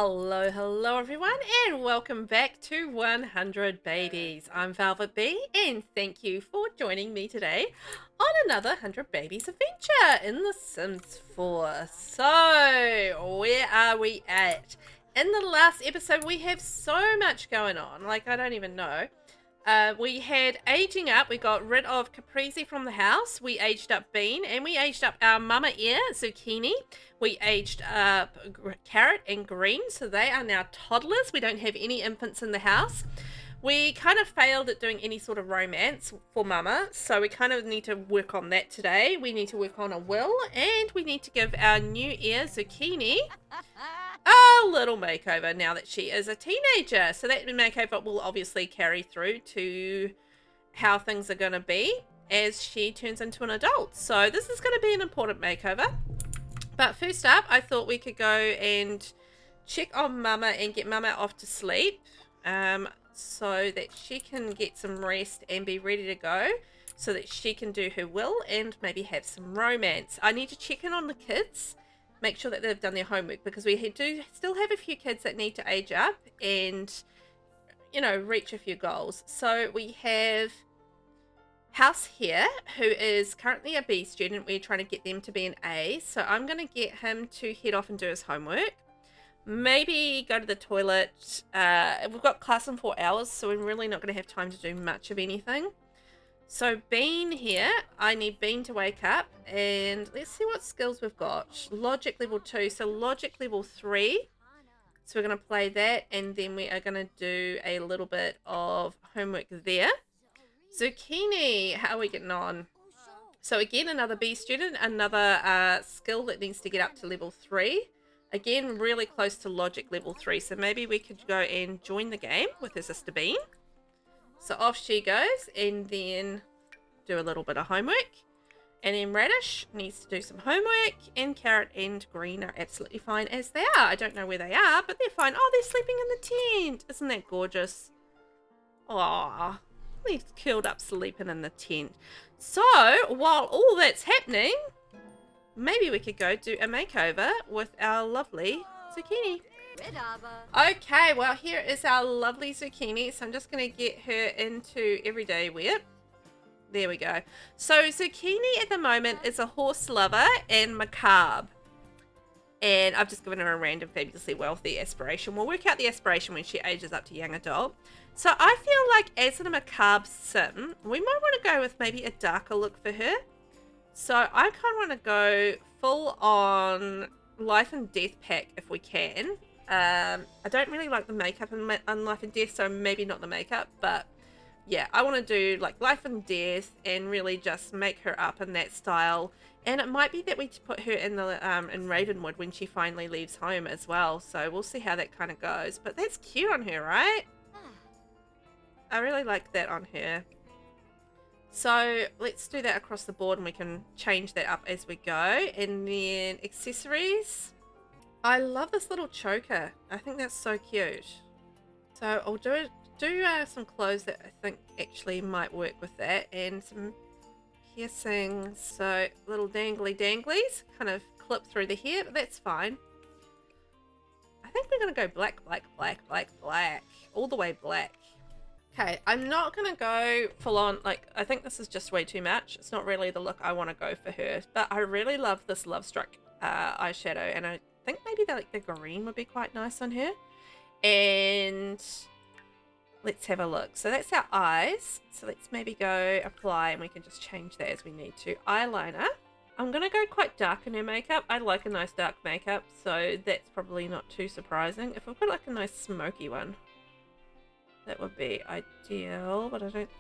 Hello everyone, and welcome back to 100 Babies. I'm VelvettB, and thank you for joining me today on another 100 Babies adventure in The Sims 4. So, where are we at? In the last episode, we have so much going on, like I don't even know. We had aging up. We got rid of Caprese from the house. We aged up Bean, and we aged up our mama ear, Zucchini. We aged up Carrot and Green, so they are now toddlers. We don't have any infants in the house. We kind of failed at doing any sort of romance for mama, so we kind of need to work on that today. We need to work on a will, and we need to give our new ear, Zucchini, a little makeover now that she is a teenager. So that makeover will obviously carry through to how things are going to be as she turns into an adult. So this is going to be an important makeover. But first up, I thought we could go and check on mama and get mama off to sleep so that she can get some rest and be ready to go so that she can do her will and maybe have some romance. I need to check in on the kids, make sure that they've done their homework, because we do still have a few kids that need to age up and, you know, reach a few goals. So we have House here, who is currently a B student. We're trying to get them to be an A. So I'm going to get him to head off and do his homework. Maybe go to the toilet. We've got class in 4 hours, so we're really not going to have time to do much of anything. So Bean here, I need Bean to wake up, and let's see what skills we've got. Logic level 2, so logic level 3. So we're going to play that, and then we are going to do a little bit of homework there. Zucchini, how are we getting on? So again, another B student, another skill that needs to get up to level 3. Again, really close to logic level 3, so maybe we could go and join the game with his sister Bean. So off she goes, and then do a little bit of homework. And then Radish needs to do some homework, and Carrot and Green are absolutely fine as they are. I don't know where they are, but they're fine. Oh, they're sleeping in the tent. Isn't that gorgeous? Aww, they've curled up sleeping in the tent. So, while all that's happening, maybe we could go do a makeover with our lovely Zucchini. Okay, well, here is our lovely Zucchini. So I'm just going to get her into everyday wear. There we go. So Zucchini at the moment is a horse lover and macabre. And I've just given her a random fabulously wealthy aspiration. We'll work out the aspiration when she ages up to young adult. So I feel like as a macabre sim, we might want to go with maybe a darker look for her. So I kind of want to go full on life and death pack if we can. I don't really like the makeup in Life and Death, so maybe not the makeup, but yeah, I want to do like Life and Death and really just make her up in that style. And it might be that we put her in the in Ravenwood when she finally leaves home as well, so we'll see how that kind of goes. But that's cute on her, right? I really like that on her. So let's do that across the board, and we can change that up as we go. And then accessories. I love this little choker. I think that's so cute. So I'll do some clothes that I think actually might work with that, and some piercings. So little dangly danglies kind of clip through the hair, but that's fine. I think we're going to go black, black, black, black, black. All the way black. Okay, I'm not going to go full on, like, I think this is just way too much. It's not really the look I want to go for her, but I really love this Love Struck eyeshadow, and I think maybe the green would be quite nice on her. And let's have a look. So that's our eyes. So let's maybe go apply, and we can just change that as we need to. Eyeliner. I'm going to go quite dark in her makeup. I like a nice dark makeup, so that's probably not too surprising. If I've got like a nice smoky one, that would be ideal, but I don't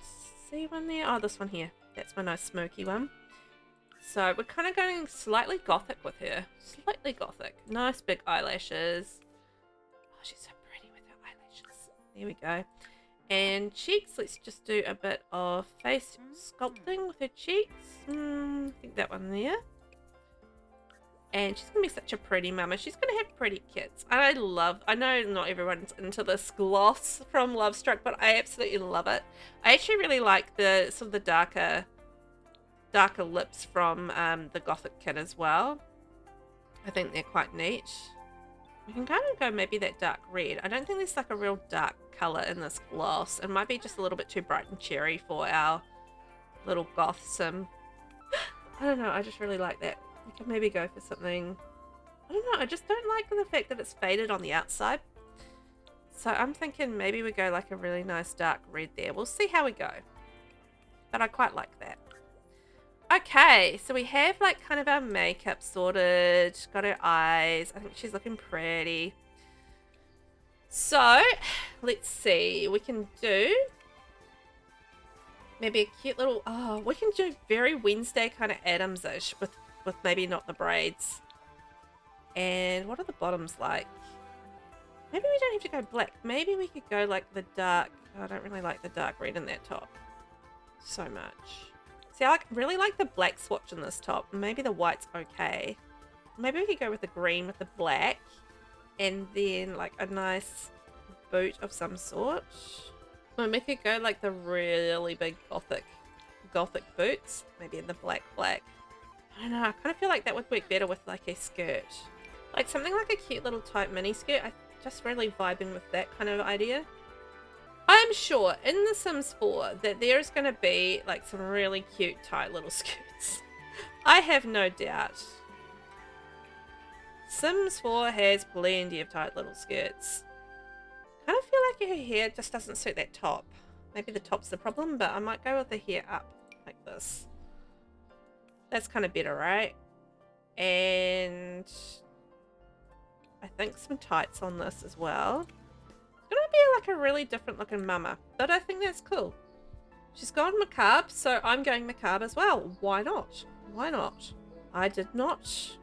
see one there. Oh, this one here. That's my nice smoky one. So we're kind of going slightly gothic with her. Slightly gothic. Nice big eyelashes. Oh, she's so pretty with her eyelashes. There we go. And cheeks. Let's just do a bit of face sculpting with her cheeks. I think that one there. And she's going to be such a pretty mama. She's going to have pretty kids. I know not everyone's into this gloss from Love Struck, but I absolutely love it. I actually really like the sort of the darker lips from the Gothic kit as well. I think they're quite neat. We can kind of go maybe that dark red. I don't think there's like a real dark colour in this gloss. It might be just a little bit too bright and cherry for our little goth sim. I don't know, I just really like that. We can maybe go for something, I don't know, I just don't like the fact that it's faded on the outside. So I'm thinking maybe we go like a really nice dark red there. We'll see how we go. But I quite like that. Okay, so we have like kind of our makeup sorted. Got her eyes. I think she's looking pretty. So, let's see. We can do maybe a cute little, oh, we can do very Wednesday kind of Addams-ish with maybe not the braids. And what are the bottoms like? Maybe we don't have to go black. Maybe we could go like the dark, oh, I don't really like the dark red in that top so much. See, I really like the black swatch in this top. Maybe the white's okay. Maybe we could go with the green with the black. And then like a nice boot of some sort. Or we could go like the really big gothic boots. Maybe in the black. I don't know, I kind of feel like that would work better with like a skirt. Like something like a cute little tight mini skirt. I'm just really vibing with that kind of idea. I'm sure in The Sims 4 that there's going to be like some really cute tight little skirts. I have no doubt. Sims 4 has plenty of tight little skirts. I kind of feel like her hair just doesn't suit that top. Maybe the top's the problem, but I might go with the hair up like this. That's kind of better, right? And I think some tights on this as well. It's gonna be like a really different looking mama, but I think that's cool. She's gone macabre, so I'm going macabre as well. Why not? Why not? I did not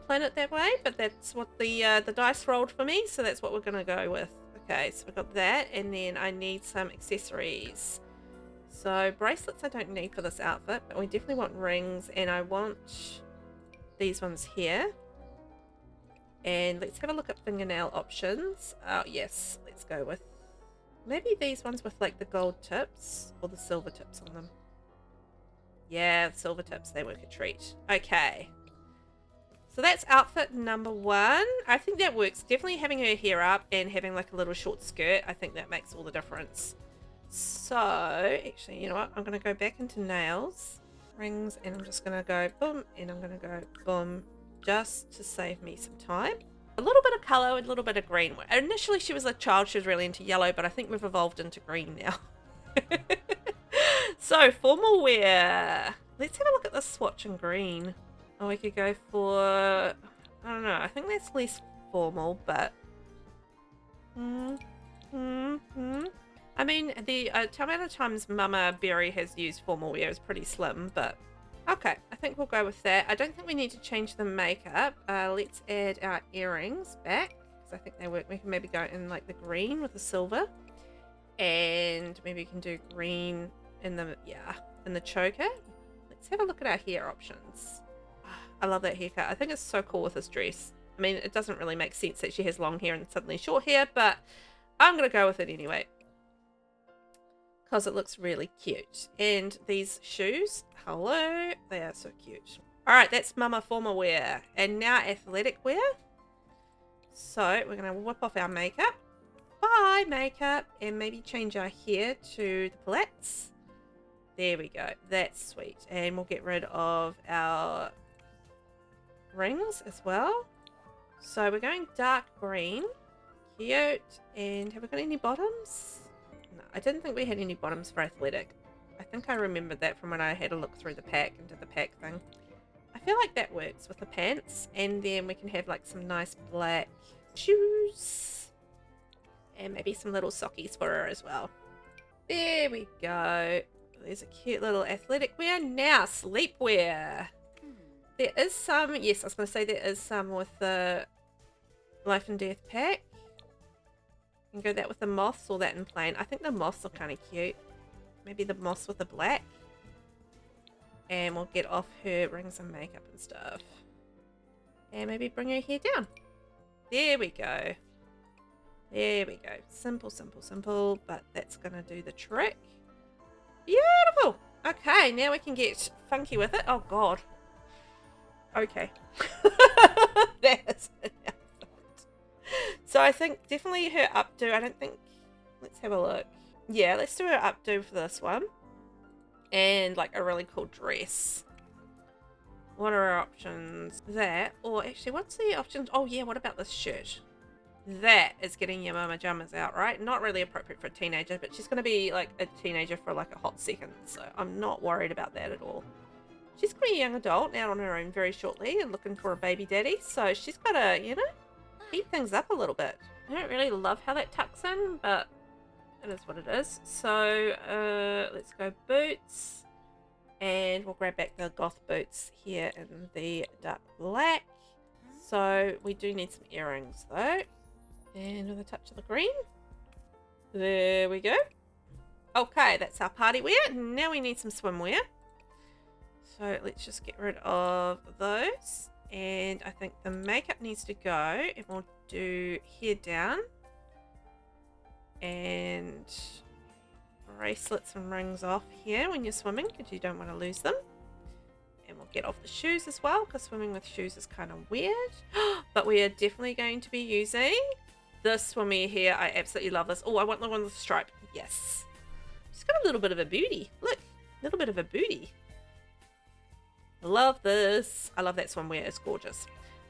plan it that way, but that's what the dice rolled for me, so that's what we're gonna go with. Okay, so we've got that, and then I need some accessories. So bracelets I don't need for this outfit, but we definitely want rings, and I want these ones here. And let's have a look at fingernail options. Oh yes, let's go with maybe these ones with like the gold tips or the silver tips on them. Yeah, the silver tips, they work a treat. Okay. So that's outfit number 1. I think that works. Definitely having her hair up and having like a little short skirt. I think that makes all the difference. So, actually, you know what? I'm going to go back into nails, rings, and I'm just going to go boom, and I'm going to go boom, just to save me some time. A little bit of colour, a little bit of green. Initially, she was a child. She was really into yellow, but I think we've evolved into green now. So, formal wear. Let's have a look at this swatch in green. Oh, we could go for, I don't know, I think that's less formal, but I mean, the amount of times Mama Berry has used formal wear is pretty slim, but okay, I think we'll go with that. I don't think we need to change the makeup. Let's add our earrings back, because I think they work. We can maybe go in like the green with the silver, and maybe we can do green in the, in the choker. Let's have a look at our hair options. I love that haircut. I think it's so cool with this dress. I mean, it doesn't really make sense that she has long hair and suddenly short hair, but I'm going to go with it anyway, because it looks really cute. And these shoes, hello, they are so cute. All right, that's Mama formal wear. And now athletic wear. So we're going to whip off our makeup. Bye, makeup. And maybe change our hair to the plaits. There we go. That's sweet. And we'll get rid of our rings as well. So we're going dark green. Cute. And have we got any bottoms? No, I didn't think we had any bottoms for athletic. I think I remembered that from when I had a look through the pack and did the pack thing. I feel like that works with the pants, and then we can have like some nice black shoes and maybe some little sockies for her as well. There we go. There's a cute little athletic wear. Now sleepwear. There is some, yes, I was going to say there is some with the Life and Death pack. You can go that with the moths or that in plain. I think the moths are kind of cute. Maybe the moths with the black. And we'll get off her rings and makeup and stuff. And maybe bring her hair down. There we go. There we go. Simple, simple, simple. But that's going to do the trick. Beautiful. Okay, now we can get funky with it. Oh, God. Okay. That's an outfit. So I think definitely her updo. I don't think. Let's have a look. Yeah, let's do her updo for this one. And like a really cool dress. What are our options? That, or actually, what's the options? Oh yeah, what about this shirt? That is getting your mama jammers out, right? Not really appropriate for a teenager, but she's going to be like a teenager for like a hot second, so I'm not worried about that at all. She's going to be a young adult out on her own very shortly and looking for a baby daddy, so she's got to, you know, heat things up a little bit. I don't really love how that tucks in, but it is what it is. So let's go boots, and we'll grab back the goth boots here in the dark black. So we do need some earrings though. And with a touch of the green. There we go. Okay, that's our party wear. Now we need some swimwear. So let's just get rid of those. And I think the makeup needs to go. And we'll do hair down. And bracelets and rings off here when you're swimming, because you don't want to lose them. And we'll get off the shoes as well, because swimming with shoes is kind of weird. But we are definitely going to be using this swimwear here. I absolutely love this. Oh, I want the one with the stripe. Yes. She's got a little bit of a booty. Look, a little bit of a booty. Love this. I love that swimwear. It's gorgeous.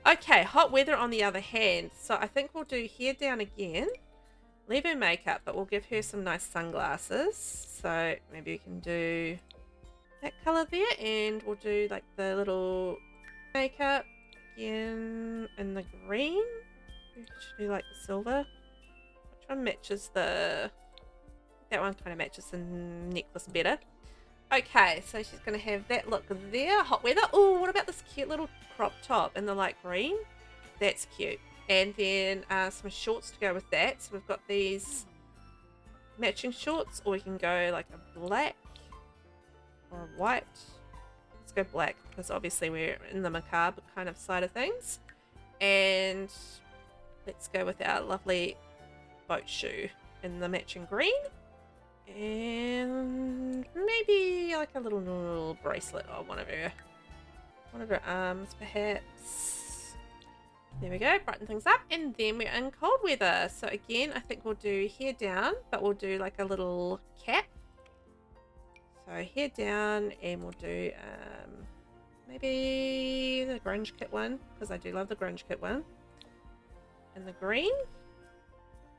Okay, hot weather on the other hand. So I think we'll do hair down again. Leave her makeup, but we'll give her some nice sunglasses. So maybe we can do that color there, and we'll do like the little makeup again in the green. We should do like the silver. Which one matches the... That one kind of matches the necklace better. Okay, so she's going to have that look there. Hot weather. Oh, what about this cute little crop top in the light green? That's cute. And then some shorts to go with that. So we've got these matching shorts, or we can go like a black or a white. Let's go black, because obviously we're in the macabre kind of side of things. And let's go with our lovely boat shoe in the matching green. And maybe like a little bracelet on one of her arms perhaps. There we go, brighten things up. And then we're in cold weather. So again, I think we'll do hair down, but we'll do like a little cap. So hair down, and we'll do maybe the grunge kit one, because I do love the grunge kit one. And the green.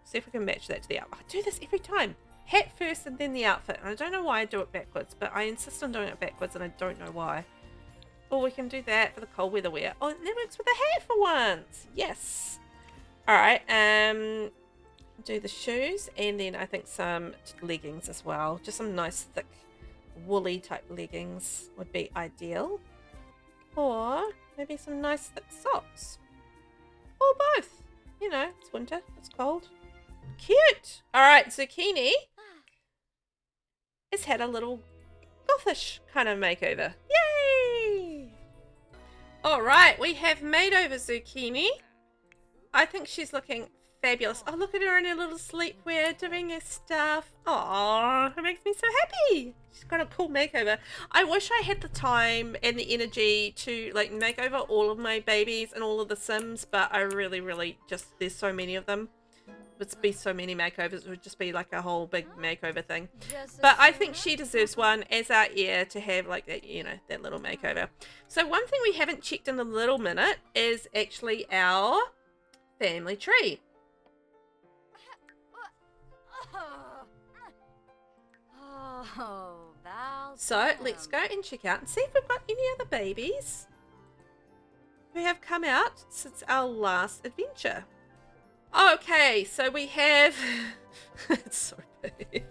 See if we can match that to the outfit. I do this every time. Hat first and then the outfit. And I don't know why I do it backwards, but I insist on doing it backwards, and I don't know why. Or we can do that for the cold weather wear. Oh, that works with the hat for once. Yes. Alright, do the shoes, and then I think some leggings as well. Just some nice thick woolly type leggings would be ideal. Or maybe some nice thick socks. Or both. You know, it's winter, it's cold. Cute! Alright, Zucchini has had a little gothish kind of makeover. Yay! Alright, we have made over Zucchini. I think she's looking fabulous. Oh, look at her in her little sleepwear doing her stuff. Aww, it makes me so happy. She's got a cool makeover. I wish I had the time and the energy to like make over all of my babies and all of the Sims, but I really just, there's so many of them. It would be so many makeovers. It would just be like a whole big makeover thing. But I think she deserves one as our heir to have like that, you know, that little makeover. So one thing we haven't checked in a little minute is actually our family tree. So let's go and check out and see if we've got any other babies who have come out since our last adventure. Okay, so we have it's so big.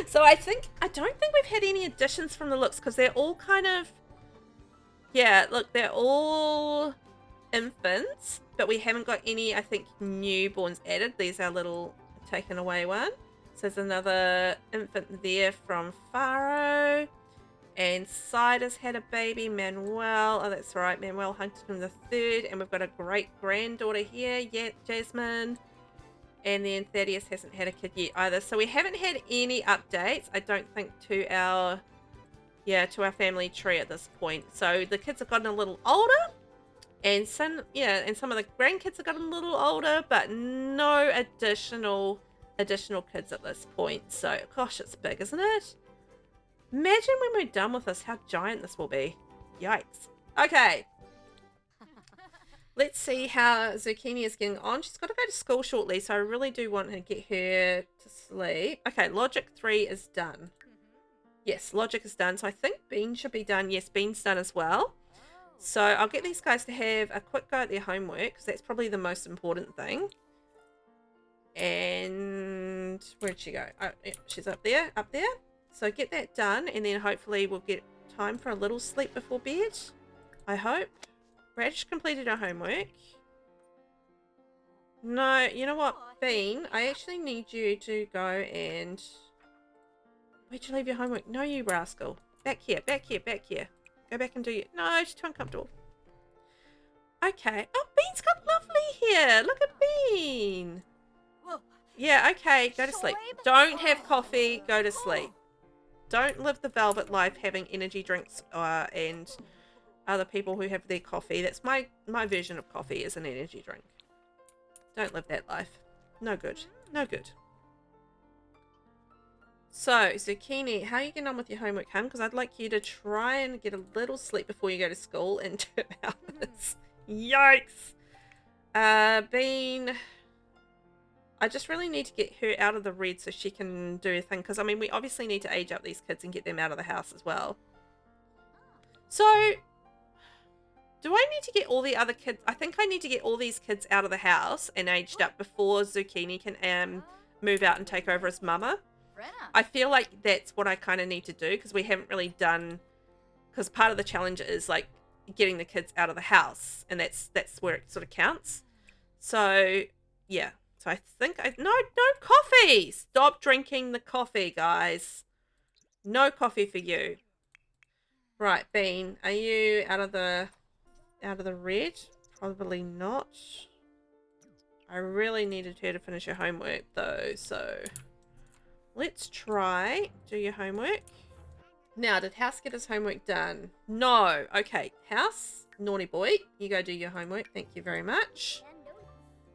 So I don't think we've had any additions from the looks, because they're all kind of, yeah, look, they're all infants, but we haven't got any, I think, newborns added. These are little taken away one. So there's another infant there from Faro. And Cider's had a baby, Manuel. Oh, that's right, Manuel Huntington the third. And we've got a great granddaughter here, yeah, Jasmine. And then Thaddeus hasn't had a kid yet either. So we haven't had any updates, I don't think, to our family tree at this point. So the kids have gotten a little older. And some, yeah, and some of the grandkids have gotten a little older, but no additional kids at this point. So, gosh, it's big, isn't it? Imagine when we're done with this, how giant this will be. Yikes. Okay. Let's see how Zucchini is getting on. She's got to go to school shortly, so I really do want to get her to sleep. Okay, Logic 3 is done. Yes, Logic is done. So I think Bean should be done. Yes, Bean's done as well. So I'll get these guys to have a quick go at their homework, because that's probably the most important thing. And where'd she go? Oh, yeah, she's up there. So get that done, and then hopefully we'll get time for a little sleep before bed. I hope. Radish completed her homework. No, you know what, Bean? I actually need you to go and... Where'd you leave your homework? No, you rascal. Back here. Go back and do your... No, she's too uncomfortable. Okay. Oh, Bean's got lovely hair. Look at Bean. Yeah, okay. Go to sleep. Don't have coffee. Go to sleep. Don't live the Velvet life having energy drinks and other people who have their coffee. That's my version of coffee is an energy drink. Don't live that life. No good. No good. So, Zucchini, how are you getting on with your homework, hun? Because I'd like you to try and get a little sleep before you go to school in 2 hours. Yikes! Bean... I just really need to get her out of the red so she can do a thing. Because, I mean, we obviously need to age up these kids and get them out of the house as well. So, do I need to get all the other kids? I think I need to get all these kids out of the house and aged up before Zucchini can move out and take over as mama. I feel like that's what I kind of need to do, because we haven't really done... Because part of the challenge is, like, getting the kids out of the house. And that's where it sort of counts. So, yeah. So I think no coffee. Stop drinking the coffee, guys. No coffee for you. Right, Bean, are you out of the red? Probably not. I really needed her to finish her homework though, so let's try do your homework. Now, did House get his homework done? No. Okay, House, naughty boy, you go do your homework. Thank you very much.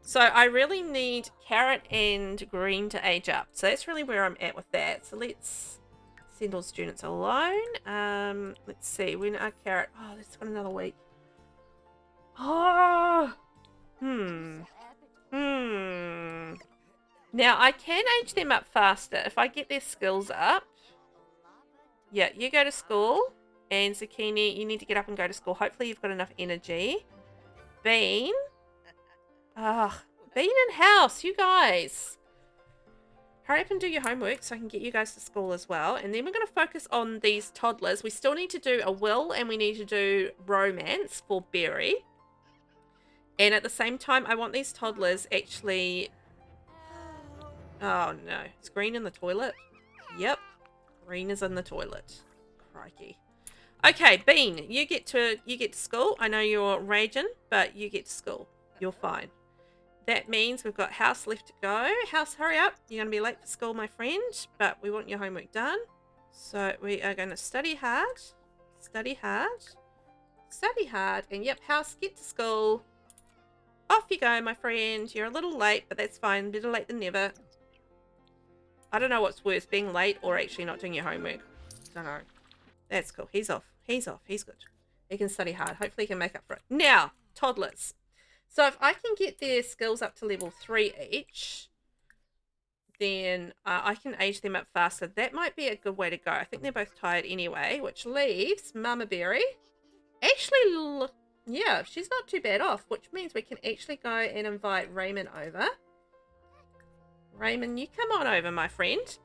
So I really need Carrot and Green to age up. So that's really where I'm at with that. So let's send all students alone. Let's see. When are Carrot? Oh, that's got another week. Oh. Now I can age them up faster if I get their skills up. Yeah, you go to school. And Zucchini, you need to get up and go to school. Hopefully you've got enough energy. Bean. Bean and House, you guys. Hurry up and do your homework so I can get you guys to school as well. And then we're going to focus on these toddlers. We still need to do a will and we need to do romance for Berry. And at the same time, I want these toddlers actually... Oh no, is Green in the toilet? Yep, Green is in the toilet. Crikey. Okay, Bean, you get to school. I know you're raging, but you get to school. You're fine. That means we've got House left to go. House, hurry up. You're going to be late for school, my friend, but we want your homework done. So we are going to study hard, study hard, study hard. And yep, House, get to school. Off you go, my friend. You're a little late, but that's fine. Better late than never. I don't know what's worse, being late or actually not doing your homework. I don't know. That's cool. He's off. He's off. He's good. He can study hard. Hopefully he can make up for it. Now, toddlers. So if I can get their skills up to level 3 each, then I can age them up faster. That might be a good way to go. I think they're both tired anyway, which leaves Mama Berry. Actually, yeah, she's not too bad off, which means we can actually go and invite Raymond over. Raymond, you come on over, my friend.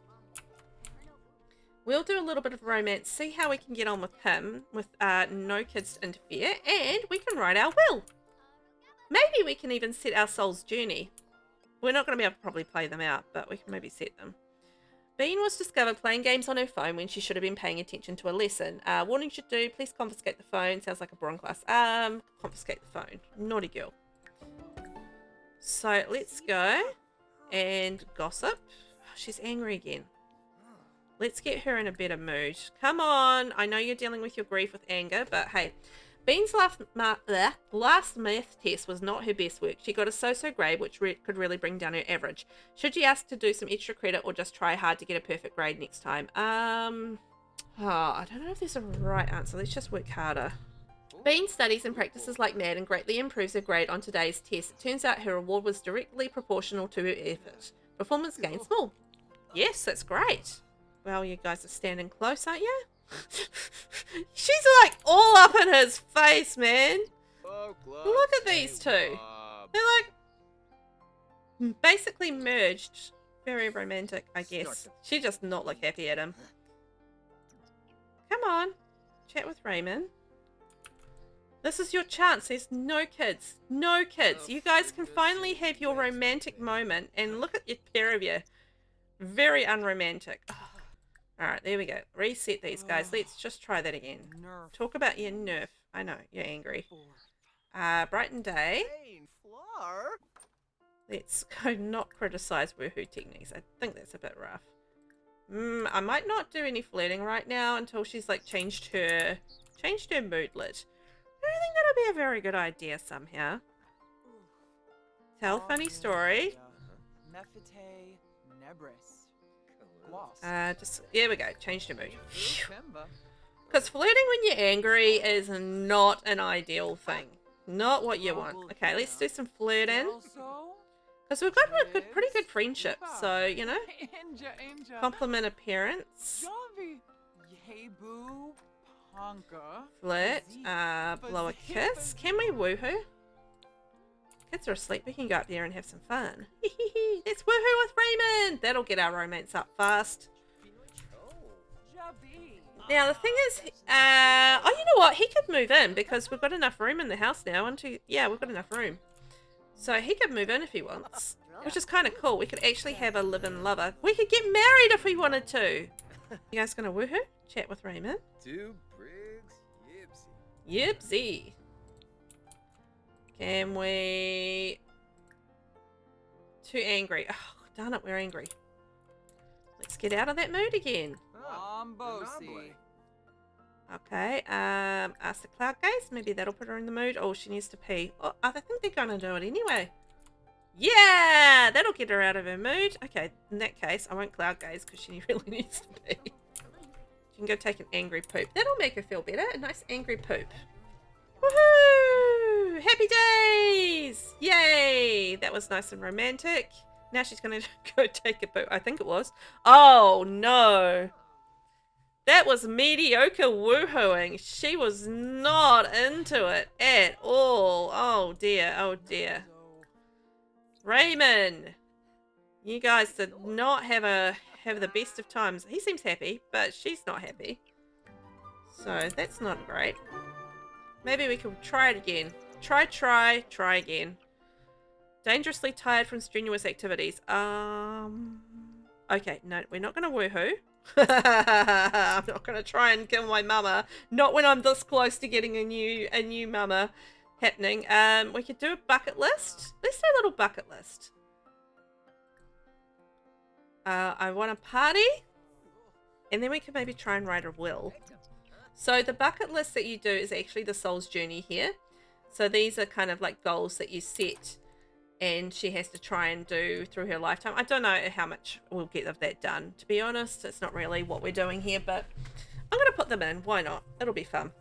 We'll do a little bit of romance, see how we can get on with him, with no kids to interfere, and we can write our will. Maybe we can even set our soul's journey. We're not going to be able to probably play them out, but we can maybe set them. Bean was discovered playing games on her phone when she should have been paying attention to a lesson. Warning should do, please confiscate the phone. Sounds like a Bron class. Confiscate the phone. Naughty girl. So let's go and gossip. She's angry again. Let's get her in a better mood. Come on. I know you're dealing with your grief with anger, but hey. Bean's last math test was not her best work. She got a so-so grade, which could really bring down her average. Should she ask to do some extra credit or just try hard to get a perfect grade next time? I don't know if there's a right answer. Let's just work harder. Bean studies and practices like mad and greatly improves her grade on today's test. It turns out her reward was directly proportional to her effort. Performance gained small. Yes, that's great. Well, you guys are standing close, aren't you? She's like all up in his face, man. Look at these two. They're like basically merged. Very romantic, I guess. She does not look happy at him. Come on. Chat with Raymond. This is your chance. There's no kids. No kids. You guys can finally have your romantic moment. And look at your pair of you. Very unromantic. Oh. Alright, there we go. Reset these guys. Let's just try that again. Talk about your nerf. I know, you're angry. Brighton Day. Let's go not criticize woohoo techniques. I think that's a bit rough. I might not do any flirting right now until she's like changed her moodlet. I don't think that'll be a very good idea somehow. Tell a funny story. Here we go. Changed your mood. Because flirting when you're angry is not an ideal thing. Not what you want. Okay, let's do some flirting. Because we've got a pretty good friendship. So, you know. Compliment appearance. Flirt. Blow a kiss. Can we woohoo? Kids are asleep. We can go up there and have some fun. Let's woohoo with Raymond. That'll get our romance up fast. Now the thing is, oh, you know what? He could move in because we've got enough room in the house now. Yeah, we've got enough room. So he could move in if he wants, which is kind of cool. We could actually have a live-in lover. We could get married if we wanted to. You guys gonna woohoo? Chat with Raymond. Yipsy. Can we... Too angry. Oh, darn it, we're angry. Let's get out of that mood again. Okay, ask the cloud gaze. Maybe that'll put her in the mood. Oh, she needs to pee. Oh, I think they're gonna do it anyway. Yeah, that'll get her out of her mood. Okay, in that case, I won't cloud gaze because she really needs to pee. She can go take an angry poop. That'll make her feel better. A nice angry poop. Woohoo! Happy days! Yay! That was nice and romantic. Now she's gonna go take a poop. I think it was. Oh no! That was mediocre woohooing. She was not into it at all. Oh dear, oh dear. Raymond, you guys did not have the best of times. He seems happy, but she's not happy. So that's not great. Maybe we could try it again. Try again. Dangerously tired from strenuous activities. Okay, no, we're not gonna woohoo. I'm not gonna try and kill my mama. Not when I'm this close to getting a new mama happening. We could do a bucket list. Let's do a little bucket list. I want a party, and then we could maybe try and write a will. So the bucket list that you do is actually the soul's journey here. So these are kind of like goals that you set and she has to try and do through her lifetime. I don't know how much we'll get of that done. To be honest, it's not really what we're doing here, but I'm going to put them in. Why not? It'll be fun.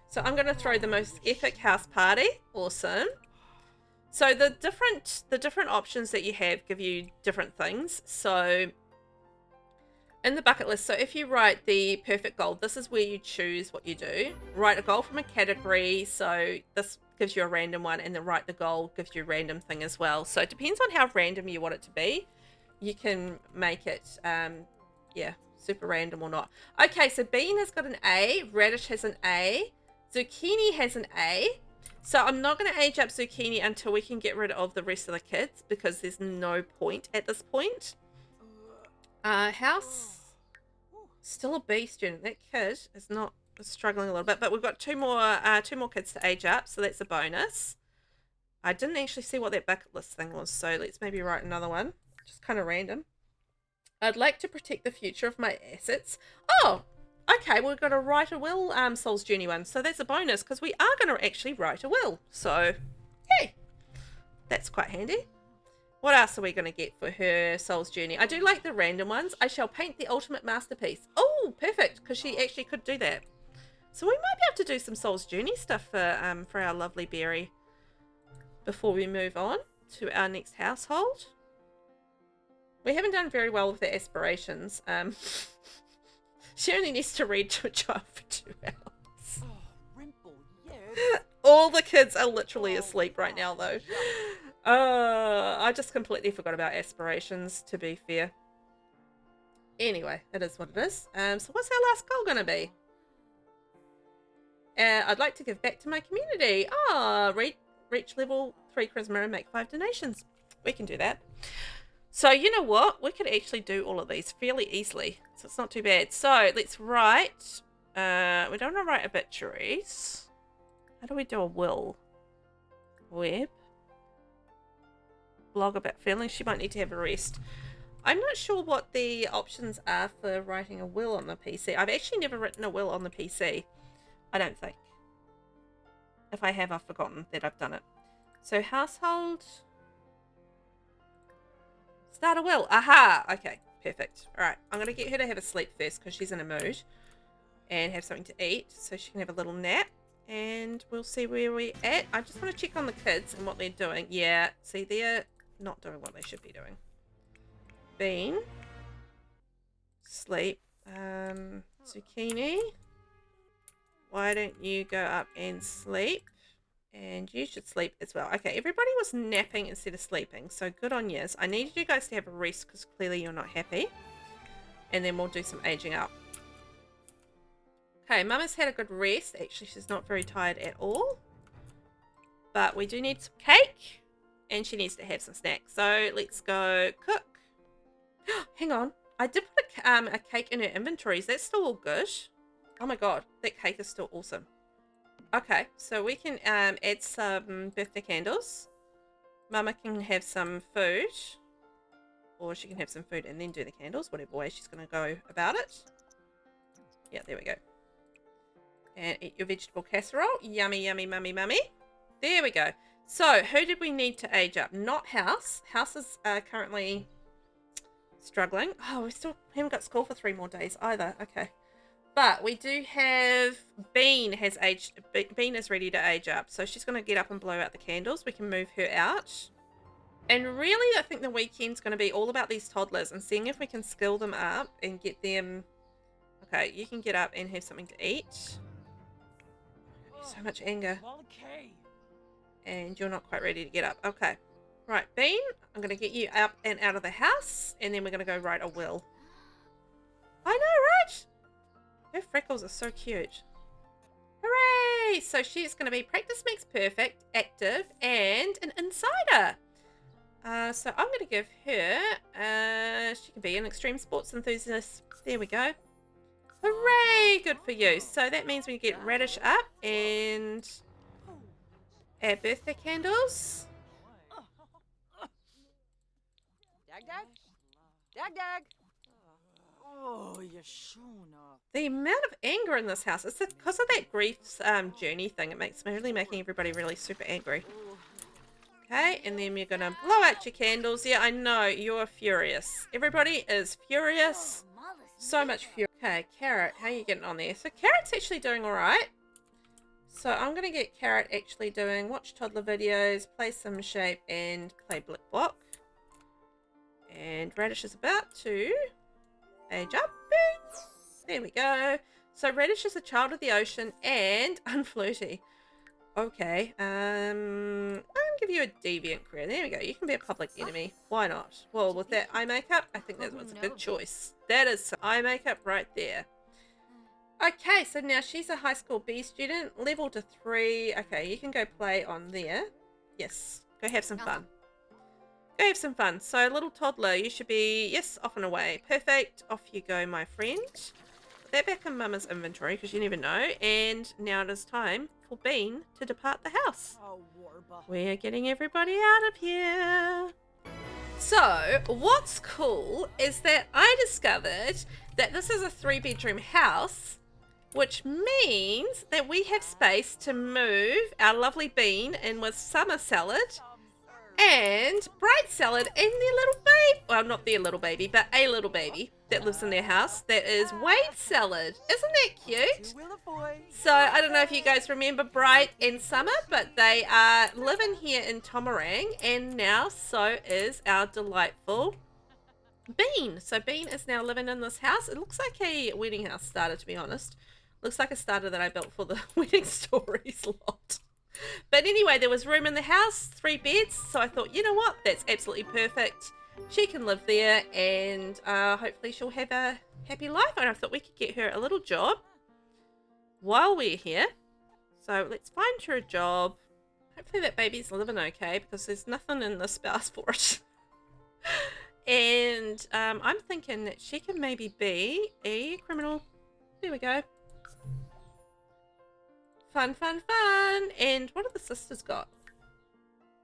So I'm going to throw the most epic house party. Awesome. So the different options that you have give you different things. So in the bucket list, so if you write the perfect goal, this is where you choose what you do. Write a goal from a category. So this gives you a random one, and then write the goal gives you a random thing as well. So it depends on how random you want it to be. You can make it, yeah, super random or not. Okay, so bean has got an A, radish has an A, zucchini has an A. So I'm not going to age up zucchini until we can get rid of the rest of the kids because there's no point at this point. House, still a B student. That kid is not struggling a little bit, but we've got two more kids to age up, so that's a bonus. I didn't actually see what that bucket list thing was, so let's maybe write another one. Just kind of random. I'd like to protect the future of my assets. Oh, Okay, we've got a write a will Soul's Journey one. So that's a bonus because we are going to actually write a will. So, hey, that's quite handy. What else are we going to get for her Soul's Journey? I do like the random ones. I shall paint the ultimate masterpiece. Oh, perfect, because she actually could do that. So we might be able to do some Soul's Journey stuff for our lovely Berry before we move on to our next household. We haven't done very well with the aspirations. She only needs to read to a child for 2 hours. All the kids are literally asleep right now, though. I just completely forgot about aspirations, to be fair. Anyway, it is what it is. So what's our last goal going to be? I'd like to give back to my community. Reach level 3 charisma and make 5 donations. We can do that. So you know what? We could actually do all of these fairly easily. So it's not too bad. So let's write. We don't want to write obituaries. How do we do a will? Web. Blog about feelings. She might need to have a rest. I'm not sure what the options are for writing a will on the PC. I've actually never written a will on the PC. I don't think. If I have, I've forgotten that I've done it. So household. Start a will. Aha! Okay, perfect. Alright, I'm going to get her to have a sleep first because she's in a mood. And have something to eat so she can have a little nap. And we'll see where we're at. I just want to check on the kids and what they're doing. Yeah, see, they're not doing what they should be doing. Bean. Sleep. Zucchini. Why don't you go up and sleep? And you should sleep as well. Okay, everybody was napping instead of sleeping. So good on yous. I needed you guys to have a rest because clearly you're not happy. And then we'll do some aging up. Okay, Mama's had a good rest. Actually, she's not very tired at all. But we do need some cake. And she needs to have some snacks. So let's go cook. Hang on. I did put a cake in her inventory. Is that still all good? Oh my god, that cake is still awesome. Okay, so we can add some birthday candles. Mama can have some food. Or she can have some food and then do the candles. Whatever way she's going to go about it. Yeah, there we go. And eat your vegetable casserole. Yummy, yummy, mummy, mummy. There we go. So, who did we need to age up? Not House. House is currently struggling. Oh, we still haven't got school for 3 more days either. Okay. But we do have Bean has aged. Bean is ready to age up. So she's going to get up and blow out the candles. We can move her out. And really, I think the weekend's going to be all about these toddlers and seeing if we can skill them up and get them. Okay, you can get up and have something to eat. So much anger. And you're not quite ready to get up. Okay. Right, Bean, I'm going to get you up and out of the house. And then we're going to go write a will. I know, right? Her freckles are so cute. Hooray! So she's going to be practice makes perfect, active, and an insider. So I'm going to give her, she can be an extreme sports enthusiast. There we go. Hooray! Good for you. So that means we get Radish up and add birthday candles. Dag, dag. Dag, dag. Oh, Yashuna. The amount of anger in this house, it's because of that grief's journey thing. It makes really making everybody really super angry. Okay, and then you're going to blow out your candles. Yeah, I know, you're furious. Everybody is furious. So much fury. Okay, Carrot, how are you getting on there? So Carrot's actually doing all right. So I'm going to get Carrot actually doing watch toddler videos, play some shape, and play Blick Block. And Radish is about to age up. Bing. There we go. So Radish is a child of the ocean and unflirty. Okay. I'm give you a deviant career. There we go. You can be a public enemy. Why not? Well, with that eye makeup, I think that was a good choice. That is some eye makeup right there. Okay, so now she's a high school B student, level to 3. Okay, you can go play on there. Yes, go have some fun. Go have some fun. So, little toddler, you should be, yes, off and away. Perfect. Off you go, my friend. Put that back in Mama's inventory, because you never know. And now it is time for Bean to depart the house. We're getting everybody out of here. So, what's cool is that I discovered that this is a 3-bedroom house, which means that we have space to move our lovely Bean in with Summer Salad and Bright Salad and their little baby. Well, not their little baby, but a little baby that lives in their house. That is Wade Salad. Isn't that cute? So I don't know if you guys remember Bright and Summer, but they are living here in Tomarang, and now so is our delightful Bean. So Bean is now living in this house. It looks like a wedding house starter, to be honest. Looks like a starter that I built for the wedding stories lot. But anyway, there was room in the house, 3 beds. So I thought, you know what? That's absolutely perfect. She can live there, and hopefully she'll have a happy life. And I thought we could get her a little job while we're here. So let's find her a job. Hopefully that baby's living okay, because there's nothing in the spouse for it. And I'm thinking that she can maybe be a criminal. There we go. Fun, fun, fun. And what have the sisters got?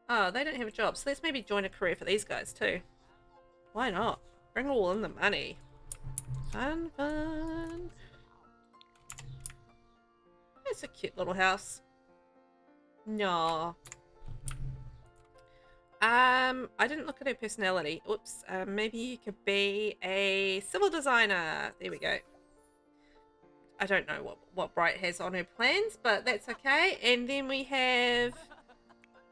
Oh, they don't have a job. So let's maybe join a career for these guys too. Why not? Bring all in the money. Fun, fun. It's a cute little house. No. I didn't look at her personality. Oops. Maybe you could be a civil designer. There we go. I don't know what Bright has on her plans, but that's okay. And then we have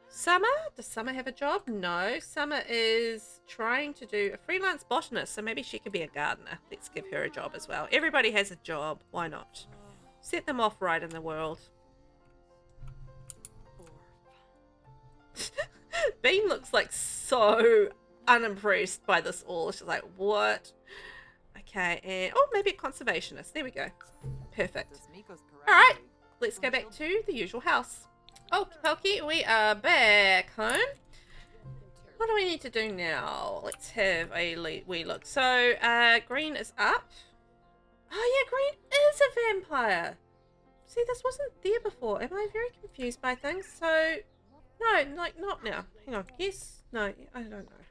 Summer. Does Summer have a job? No. Summer is trying to do a freelance botanist, so maybe she could be a gardener. Let's give her a job as well. Everybody has a job. Why not? Set them off right in the world. Bean looks like so unimpressed by this all. She's like, what? Okay, and oh, maybe a conservationist. There we go. Perfect. Alright, let's go back to the usual house. Okie dokie, we are back home. What do we need to do now? Let's have a wee look. So, green is up. Oh yeah, green is a vampire. See, this wasn't there before. Am I very confused by things? So, no, like not now. Hang on. Yes? No, I don't know.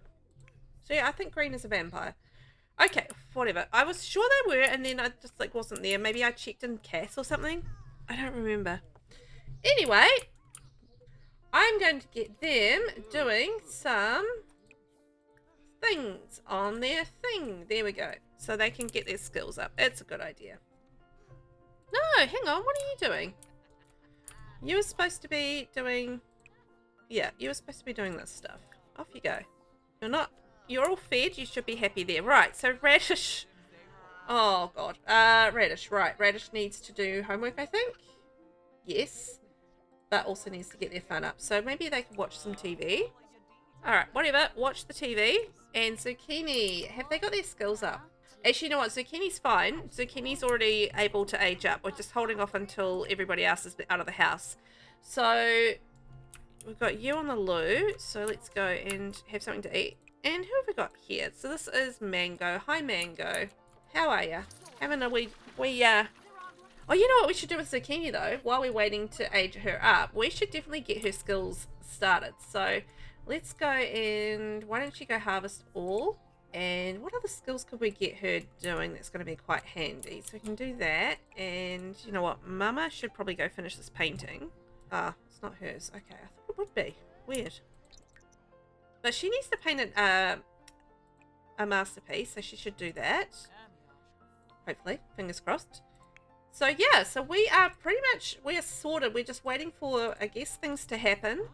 So yeah, I think green is a vampire. Okay, whatever. I was sure they were, and then I just like wasn't there. Maybe I checked in CAS or something. I don't remember. Anyway, I'm going to get them doing some things on their thing. There we go. So they can get their skills up. It's a good idea. No, hang on. What are you doing? You were supposed to be doing... Yeah, you were supposed to be doing this stuff. Off you go. You're not... You're all fed. You should be happy there. Right, so Radish... Oh, God. Radish, right. Radish needs to do homework, I think. Yes. But also needs to get their fun up. So maybe they can watch some TV. Alright, whatever. Watch the TV. And Zucchini, have they got their skills up? Actually, you know what? Zucchini's fine. Zucchini's already able to age up. We're just holding off until everybody else is out of the house. So, we've got you on the loo. So, let's go and have something to eat. And who have we got here? So, this is Mango. Hi, Mango. How are you? Having a wee... Oh, you know what we should do with Zucchini, though? While we're waiting to age her up, we should definitely get her skills started. So, let's go and... Why don't you go harvest all? And what other skills could we get her doing that's going to be quite handy? So we can do that. And you know what? Mama should probably go finish this painting. Ah, it's not hers. Okay, I thought it would be. Weird. But she needs to paint a masterpiece, so she should do that. Hopefully. Fingers crossed. So yeah, so we are pretty much, we are sorted. We're just waiting for, I guess, things to happen.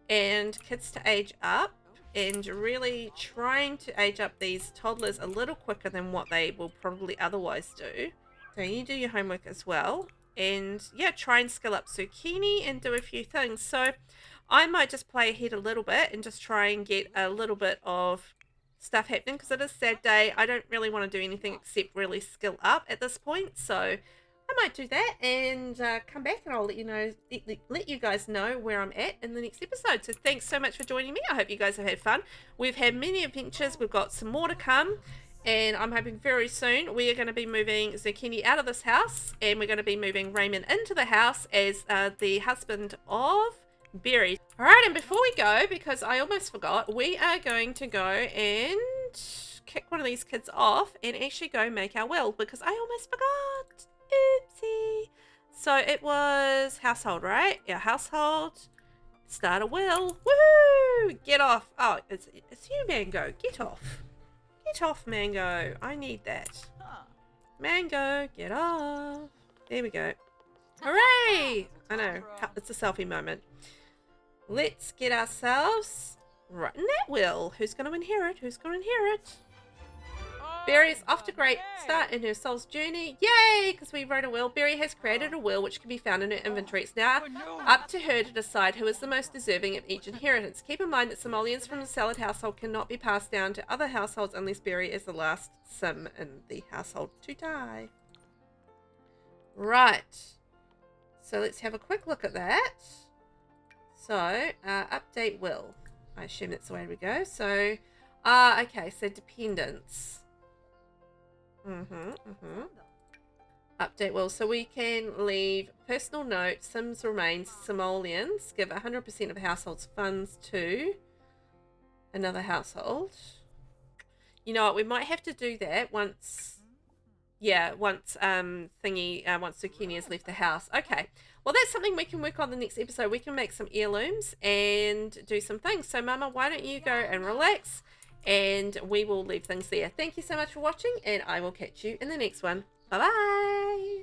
And kids to age up. And really trying to age up these toddlers a little quicker than what they will probably otherwise do. So you do your homework as well. And yeah, try and skill up Zucchini and do a few things. So I might just play ahead a little bit and just try and get a little bit of stuff happening. Because it is a sad day. I don't really want to do anything except really skill up at this point. So I might do that and come back and I'll let you know, let you guys know where I'm at in the next episode. So thanks so much for joining me. I hope you guys have had fun. We've had many adventures. We've got some more to come. And I'm hoping very soon we are going to be moving Zucchini out of this house. And we're going to be moving Raymond into the house as the husband of Berry. Alright, and before we go, because I almost forgot, we are going to go and kick one of these kids off and actually go make our will. Because I almost forgot. Oopsie. So it was household, right? Yeah, household. Start a will. Woohoo! Get off. Oh, it's you, Mango. Get off. Get off, Mango. I need that. Huh. Mango, get off. There we go. Hooray! I know. It's a selfie moment. Let's get ourselves right in that will. Who's going to inherit? Who's going to inherit? Berry is off to a great start in her soul's journey. Yay! Because we wrote a will. Berry has created a will which can be found in her inventory. It's now up to her to decide who is the most deserving of each inheritance. Keep in mind that simoleons from the salad household cannot be passed down to other households unless Berry is the last sim in the household to die. Right. So let's have a quick look at that. So, update will. I assume that's the way we go. So, okay, so dependents. Update will. So we can leave personal note, Sims remains, simoleons, give 100% of household's funds to another household. You know what, we might have to do that once, yeah, once once Zucchini has left the house. Okay, well that's something we can work on the next episode. We can make some heirlooms and do some things. So Mama, why don't you go and relax? And we will leave things there. Thank you so much for watching, and I will catch you in the next one. Bye-bye.